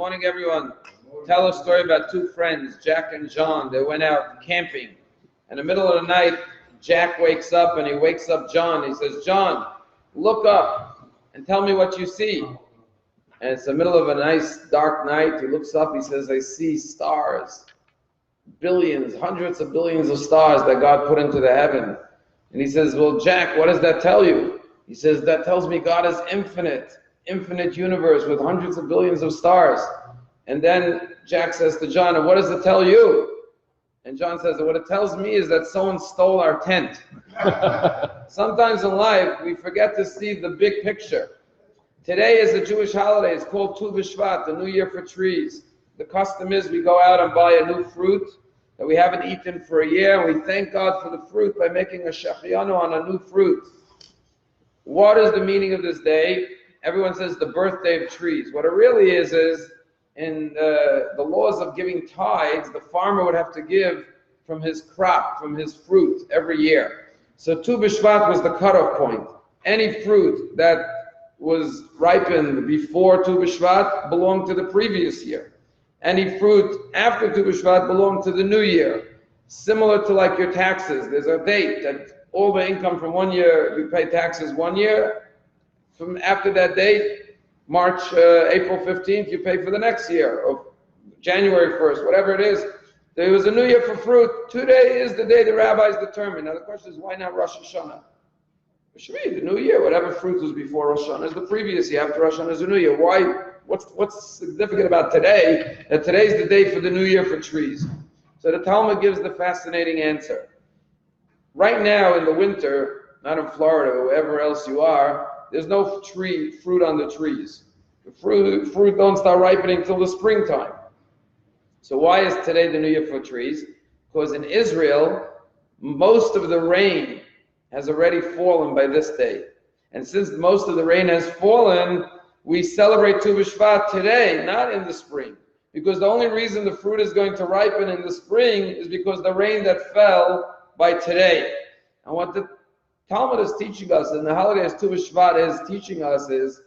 morning, everyone. Tell a story about two friends, Jack and John. They went out camping. In the middle of the night, Jack wakes up and he wakes up John. He says, John, look up and tell me what you see. And it's the middle of a nice dark night. He looks up, he says, I see stars. Billions, hundreds of billions of stars that God put into the heaven. And he says, well, Jack, what does that tell you? He says, that tells me God is infinite universe with hundreds of billions of stars. And then Jack says to John, and what does it tell you? And John says, what it tells me is that someone stole our tent. Sometimes in life, we forget to see the big picture. Today is a Jewish holiday. It's called Tu B'Shvat, the New Year for trees. The custom is we go out and buy a new fruit that we haven't eaten for a year, and we thank God for the fruit by making a shachianu on a new fruit. What is the meaning of this day? Everyone says the birthday of trees. What it really is in the laws of giving tithes, the farmer would have to give from his crop, from his fruit every year. So Tu B'Shvat was the cutoff point. Any fruit that was ripened before Tu B'Shvat belonged to the previous year. Any fruit after Tu B'Shvat belonged to the new year. Similar to like your taxes. There's a date that all the income from 1 year, you pay taxes 1 year. From after that date, April 15th, you pay for the next year, or January 1st, whatever it is. There was a new year for fruit. Today is the day the rabbis determined. Now the question is, why not Rosh Hashanah? It should be the new year. Whatever fruit was before Rosh Hashanah is the previous year. After Rosh Hashanah is the new year. Why? What's significant about today? That today's the day for the new year for trees. So the Talmud gives the fascinating answer. Right now in the winter, not in Florida or wherever else you are, there's no fruit on the trees. The fruit don't start ripening till the springtime. So why is today the new year for trees? Because in Israel, most of the rain has already fallen by this day. And since most of the rain has fallen, we celebrate Tu B'Shvat today, not in the spring. Because the only reason the fruit is going to ripen in the spring is because the rain that fell by today. And what the Talmud is teaching us, and the holiday as Tu B'Shvat is teaching us, is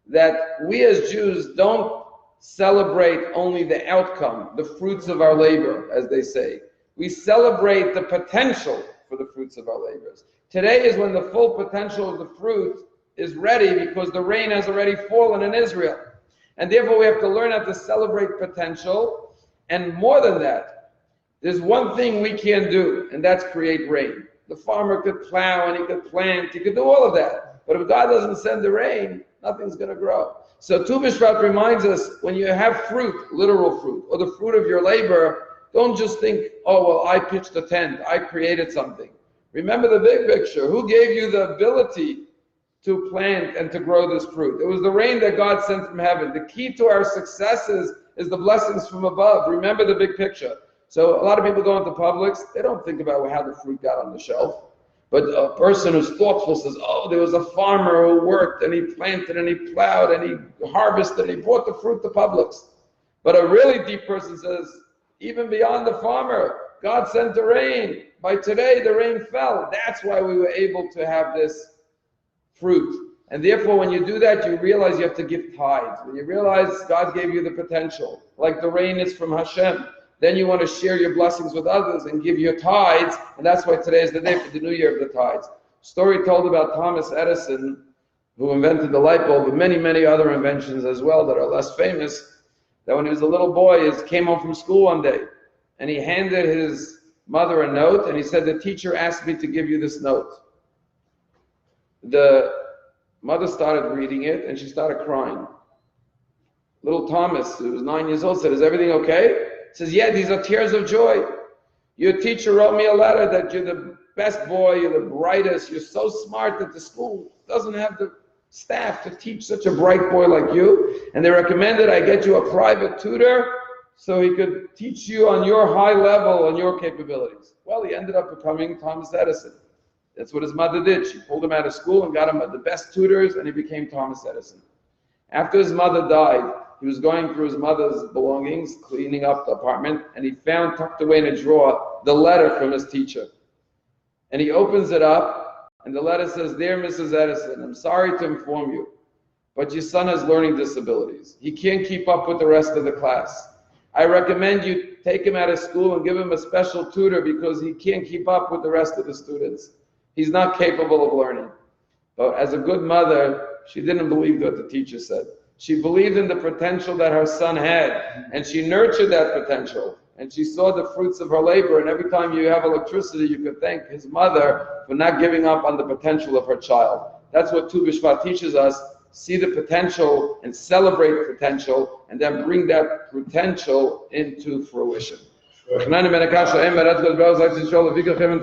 that we as Jews don't celebrate only the outcome, the fruits of our labor, as they say. We celebrate the potential for the fruits of our labors. Today is when the full potential of the fruit is ready because the rain has already fallen in Israel. And therefore we have to learn how to celebrate potential. And more than that, there's one thing we can do, and that's create rain. The farmer could plow and he could plant, he could do all of that. But if God doesn't send the rain, nothing's going to grow. So Tu B'Shvat reminds us, when you have fruit, literal fruit, or the fruit of your labor, don't just think, oh, well, I pitched a tent, I created something. Remember the big picture. Who gave you the ability to plant and to grow this fruit? It was the rain that God sent from heaven. The key to our successes is the blessings from above. Remember the big picture. So a lot of people go into Publix, they don't think about how the fruit got on the shelf. But a person who's thoughtful says, oh, there was a farmer who worked and he planted and he plowed and he harvested and he brought the fruit to Publix. But a really deep person says, even beyond the farmer, God sent the rain. By today, the rain fell. That's why we were able to have this fruit. And therefore, when you do that, you realize you have to give tithes. When you realize God gave you the potential, like the rain is from Hashem, then you want to share your blessings with others and give your tithes. And that's why today is the day for the new year of the tithes. Story told about Thomas Edison, who invented the light bulb, and many, many other inventions as well that are less famous, that when he was a little boy, he came home from school one day, and he handed his mother a note, and he said, the teacher asked me to give you this note. The mother started reading it, and she started crying. Little Thomas, who was 9 years old, said, is everything okay? He says, yeah, these are tears of joy. Your teacher wrote me a letter that you're the best boy, you're the brightest, you're so smart that the school doesn't have the staff to teach such a bright boy like you, and they recommended I get you a private tutor so he could teach you on your high level and your capabilities. Well, he ended up becoming Thomas Edison. That's what his mother did. She pulled him out of school and got him the best tutors, and he became Thomas Edison. After his mother died, he was going through his mother's belongings, cleaning up the apartment, and he found tucked away in a drawer the letter from his teacher. And he opens it up, and the letter says, Dear Mrs. Edison, I'm sorry to inform you but your son has learning disabilities. He can't keep up with the rest of the class. I recommend you take him out of school and give him a special tutor because he can't keep up with the rest of the students. He's not capable of learning. But as a good mother, she didn't believe what the teacher said. She believed in the potential that her son had, and she nurtured that potential. And she saw the fruits of her labor, and every time you have electricity, you could thank his mother for not giving up on the potential of her child. That's what Tu B'Shvat teaches us. See the potential and celebrate potential, and then bring that potential into fruition.